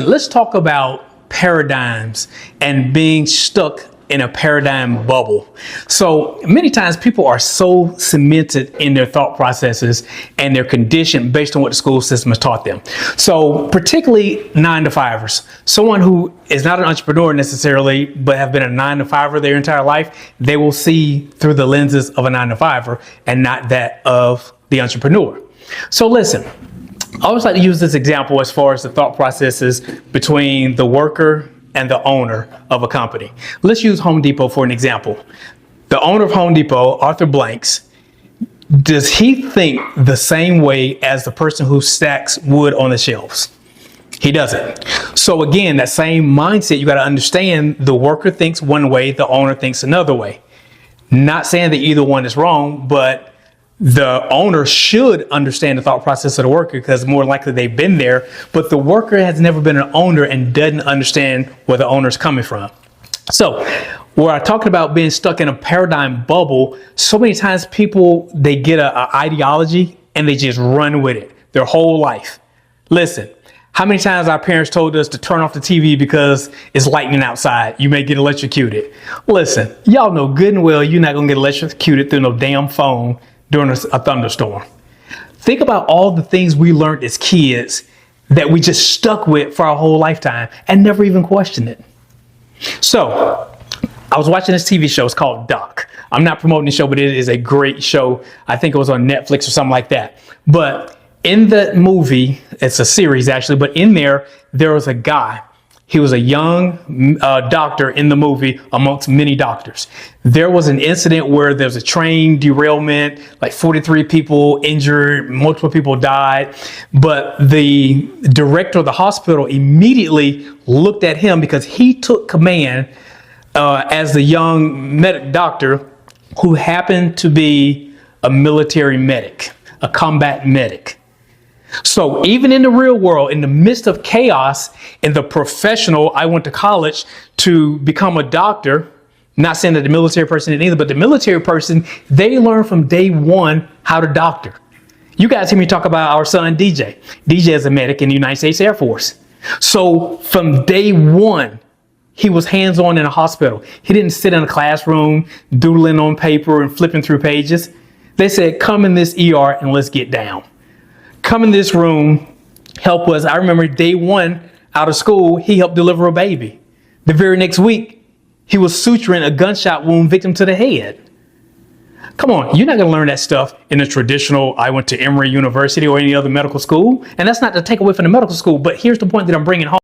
Let's talk about paradigms and being stuck in a paradigm bubble. So many times people are so cemented in their thought processes and they're conditioned based on what the school system has taught them. So particularly 9-to-5ers, someone who is not an entrepreneur necessarily, but have been a 9-to-5er their entire life, they will see through the lenses of a 9-to-5er and not that of the entrepreneur. So listen, I always like to use this example as far as the thought processes between the worker and the owner of a company. Let's use Home Depot for an example. The owner of Home Depot, Arthur Blanks, does he think the same way as the person who stacks wood on the shelves? He doesn't. So again, that same mindset, you got to understand the worker thinks one way, the owner thinks another way. Not saying that either one is wrong, but the owner should understand the thought process of the worker because more likely they've been there, but the worker has never been an owner and doesn't understand where the owner's coming from. So we're talking about being stuck in a paradigm bubble. So many times people, they get an ideology and they just run with it their whole life. Listen, how many times our parents told us to turn off the TV because it's lightning outside, you may get electrocuted. Listen, y'all know good and well you're not gonna get electrocuted through no damn phone during a thunderstorm. Think about all the things we learned as kids that we just stuck with for our whole lifetime and never even questioned it. So I was watching this TV show. It's called Doc. I'm not promoting the show, but it is a great show. I think it was on Netflix or something like that. But in the movie, it's a series actually, but in there was a guy. He was a young doctor in the movie amongst many doctors. There was an incident where there was a train derailment, like 43 people injured, multiple people died. But the director of the hospital immediately looked at him because he took command as the young medic doctor who happened to be a military medic, a combat medic. So even in the real world, in the midst of chaos, in the professional, I went to college to become a doctor. Not saying that the military person didn't either, but the military person, they learn from day one how to doctor. You guys hear me talk about our son, DJ. DJ is a medic in the United States Air Force. So from day one, he was hands-on in a hospital. He didn't sit in a classroom, doodling on paper and flipping through pages. They said, come in this ER and let's get down. Come in this room, help us. I remember day one out of school, he helped deliver a baby. The very next week, he was suturing a gunshot wound victim to the head. Come on, you're not going to learn that stuff in a traditional, I went to Emory University or any other medical school. And that's not to take away from the medical school, but here's the point that I'm bringing home.